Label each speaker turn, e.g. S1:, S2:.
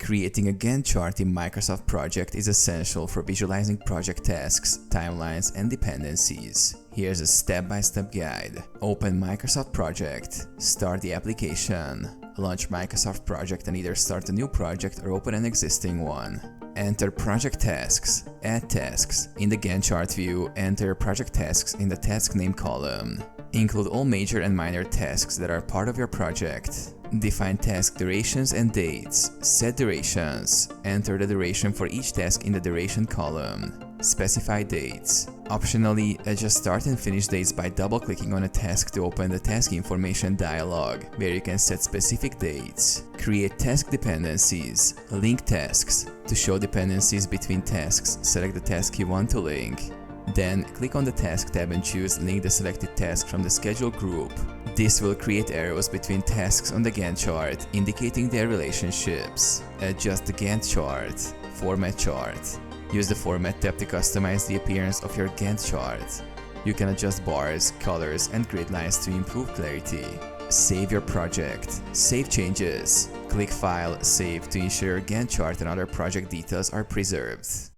S1: Creating a Gantt chart in Microsoft Project is essential for visualizing project tasks, timelines, and dependencies. Here's a step-by-step guide. Open Microsoft Project, start the application, launch Microsoft Project and either start a new project or open an existing one. Enter project tasks, add tasks. In the Gantt chart view, enter project tasks in the task name column. Include all major and minor tasks that are part of your project. Define task durations and dates. Set durations. Enter the duration for each task in the duration column. Specify dates. Optionally, adjust start and finish dates by double-clicking on a task to open the task information dialog, where you can set specific dates. Create task dependencies. Link tasks. To show dependencies between tasks, select the task you want to link. Then, click on the Task tab and choose Link the selected task from the Schedule group. This will create arrows between tasks on the Gantt chart, indicating their relationships. Adjust the Gantt chart. Format chart. Use the Format tab to customize the appearance of your Gantt chart. You can adjust bars, colors, and grid lines to improve clarity. Save your project. Save changes. Click File, Save to ensure your Gantt chart and other project details are preserved.